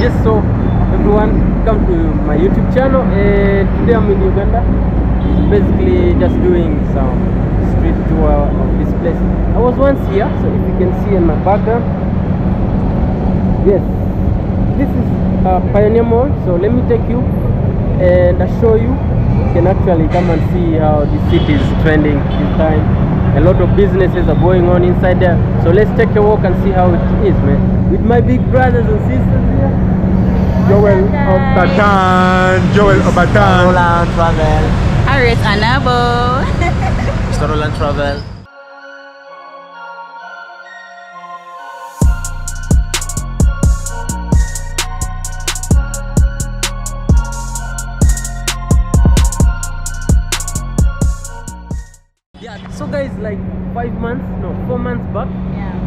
Yes, so everyone, come to my YouTube channel. Today I'm in Uganda. So basically just doing some street tour of this place. I was once here, so if you can see in my background, yes, this is Pioneer Mall. So let me take you and I show you. You can actually come and see how the city is trending this time. A lot of businesses are going on inside there. So let's take a walk and see how it is, man. With my big brothers and sisters here. Joel Obatan. Roland Travel. Harriet Anabo. Mr. Roland Travel. Yeah, so guys, like 4 months back,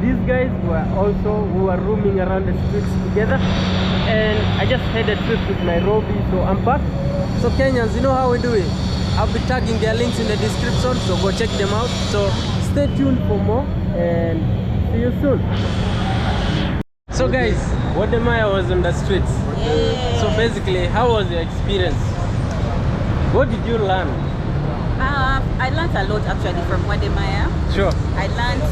these guys were roaming around the streets together, and I just had a trip to Nairobi, so I'm back. So Kenyans, you know how we do it. I'll be tagging their links in the description, so go check them out. So stay tuned for more and see you soon. So guys, Wodemaya was on the streets. So basically, how was your experience? What did you learn? I learned a lot actually from Wodemaya. Sure. I learned,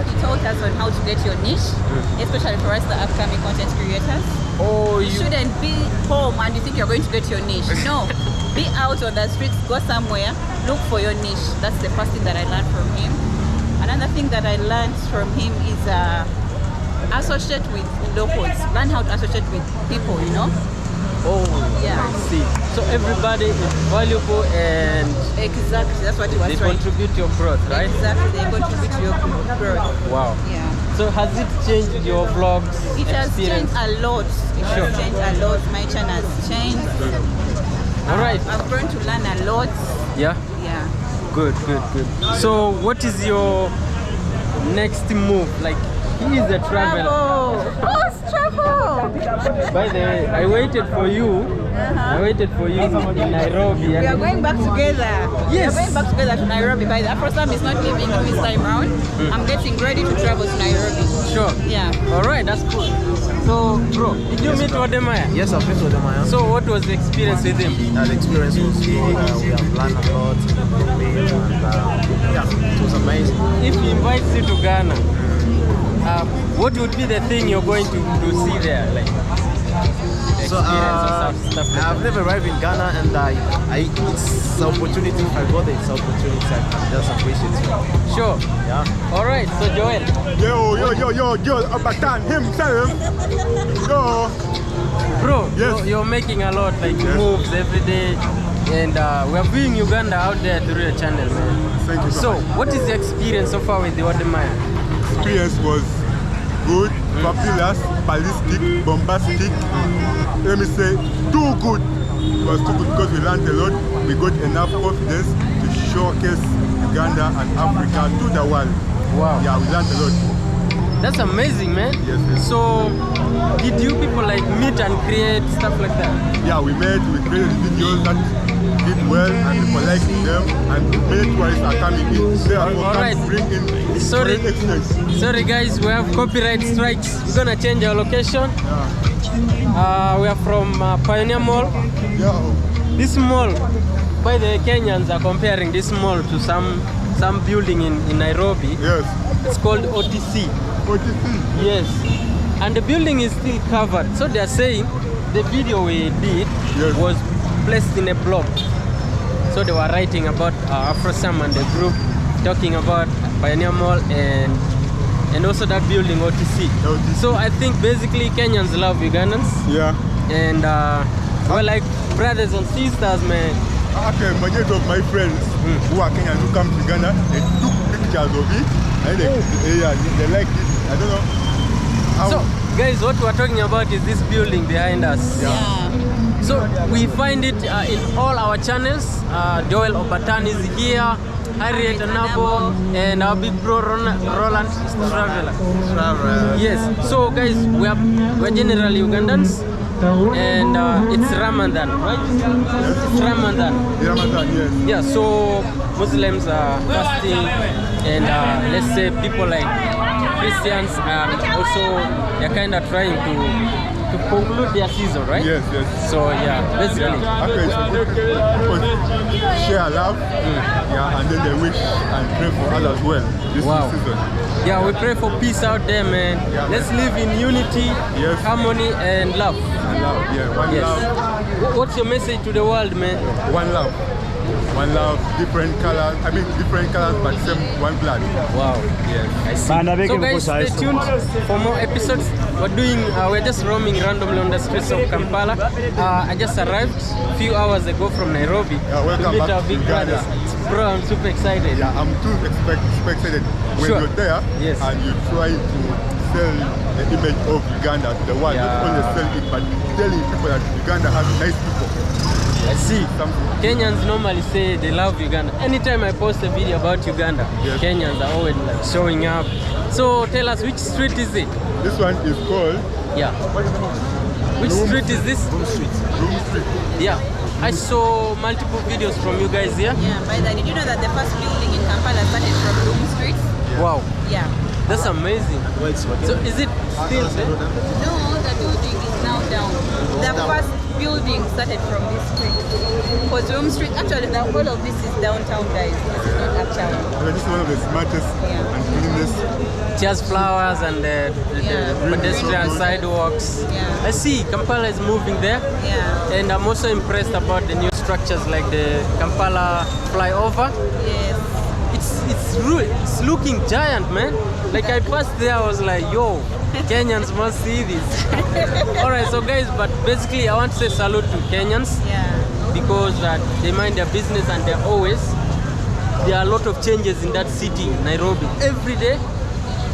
he taught us on how to get your niche, especially for us the upcoming content creators. Oh, you shouldn't be home and you think you're going to get your niche. No, be out on the streets, go somewhere, look for your niche. That's the first thing that I learned from him. Another thing that I learned from him is associate with locals. Learn how to associate with people, you know. Oh, yeah. I see. So everybody is valuable and exactly, that's what he was they trying. Contribute to your growth, right? Exactly, they contribute to your growth. Wow. Yeah. So has it changed your vlogs? It has changed a lot. It Sure. has changed a lot. My channel has changed. All right. I've grown to learn a lot. Yeah. Yeah. Good. So what is your next move? Like, he is a traveler. Travel. By the way, I waited for you. I waited for you in Nairobi. We are going back together. Yes. We are going back together to Nairobi. By the Afrosam is not leaving this time round. I'm getting ready to travel to Nairobi. Sure. Yeah. All right, that's cool. So, bro, did you meet Wodemaya? Yes, I've been to Wodemaya. So, what was the experience with him? The experience was good. We have learned a lot from him, and it was amazing. If he invites you to Ghana, what would be the thing you're going to see there? Like, So stuff like I've never arrived in Ghana, and it's an opportunity. If I go there, it's an opportunity. I can just appreciate it. Sure. Yeah. All right. So Joel. Joel Obatan himself. Yo. Bro, Yes. you're making a lot, like moves every day, and we're viewing Uganda out there through your channel, man. Thank you So, what is the experience so far with the Wodemaya? Experience was good, fabulous, ballistic, bombastic. Let me say, too good. It was too good because we learned a lot. We got enough confidence to showcase Uganda and Africa to the world. Wow. Yeah, we learned a lot. That's amazing, man. Yes, yes. So, did you people like meet and create stuff like that? Yeah, we created videos that did well and people liked them, and many tourists are coming in. Therefore, All right. bring in Sorry. foreign excellence. Sorry guys, we have copyright strikes. We're gonna change our location. We are from Pioneer Mall. Yeah. This mall, by the way, Kenyans are comparing this mall to some building in Nairobi. Yes. It's called OTC. OTC. Yes. And the building is still covered. So they are saying the video we did was placed in a blog. So they were writing about Afrosam and the group, talking about Pioneer Mall and also that building OTC. So I think basically Kenyans love Ugandans. Yeah. And we're like brothers and sisters, man. Okay, majority of my friends who are Kenyan who come to Ghana, they took pictures of it and they liked it. I don't know how. So guys, what we're talking about is this building behind us. Yeah. So we find it in all our channels. Joel Obatan is here, Harriet Anabo, and our big bro Roland Traveler. Yes. So guys, we're generally Ugandans, and it's Ramadan, right? It's Ramadan. Ramadan, yes. Yeah. So Muslims are fasting, and let's say people like Christians are also, they're kind of trying to to conclude their season, right? Yes. So yeah, basically. After it's good, people share love, and then they wish and pray for others well this season. Yeah, we pray for peace out there, man. Yeah, Let's live in unity, harmony, and love. One love. What's your message to the world, man? One love. One love, different colors. I mean, different colors, but same one blood. Wow. Yes. I see. So guys, stay tuned for more episodes. We're just roaming randomly on the streets of Kampala. I just arrived a few hours ago from Nairobi to meet our big brothers. Bro, I'm super excited. Yeah, I'm too super excited. When you're there and you try to sell the image of Uganda to the world, not only sell it, but telling people that Uganda has nice people. I see. Kenyans normally say they love Uganda. Anytime I post a video about Uganda, Kenyans are always like showing up. So tell us, which street is it? This one is called... Yeah. Which street is this? Room Street. Yeah. I saw multiple videos from you guys here. Yeah, by the way, did you know that the first building in Kampala started from Room Street? Wow. Yeah. That's amazing. So is it still there? No, the building is now down. The first building started from this street. Because Room Street, actually, the whole of this is downtown, guys. This is not uptown. This is one of the smartest and cleanest. Just flowers and the pedestrian sidewalks. Yeah. I see Kampala is moving there. Yeah. And I'm also impressed about the new structures like the Kampala flyover. Yes. It's looking giant, man. Like I passed there, I was like, yo, Kenyans must see this. Alright, so guys, but basically I want to say salute to Kenyans. Because they mind their business and there are a lot of changes in that city, Nairobi, every day.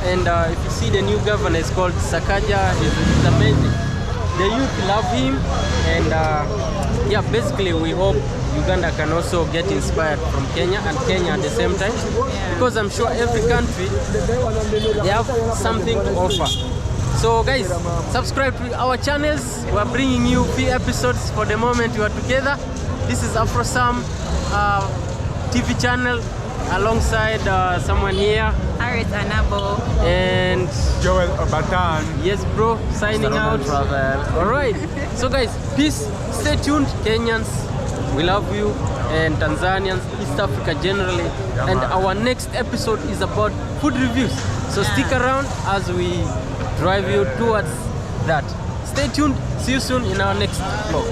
And if you see the new governor, is called Sakaja, it's amazing. The youth love him, and yeah, basically we hope Uganda can also get inspired from Kenya and Kenya at the same time, because I'm sure every country they have something to offer. So guys, subscribe to our channels. We are bringing you few episodes for the moment we are together. This is Afrosam-Tv channel alongside someone here. Harriet Anabo. And Joel Obatan. Yes, bro, signing out. Alright, so guys, peace, stay tuned. Kenyans, we love you, and Tanzanians, East Africa generally. And our next episode is about food reviews. So stick around as we drive you towards that. Stay tuned. See you soon in our next vlog.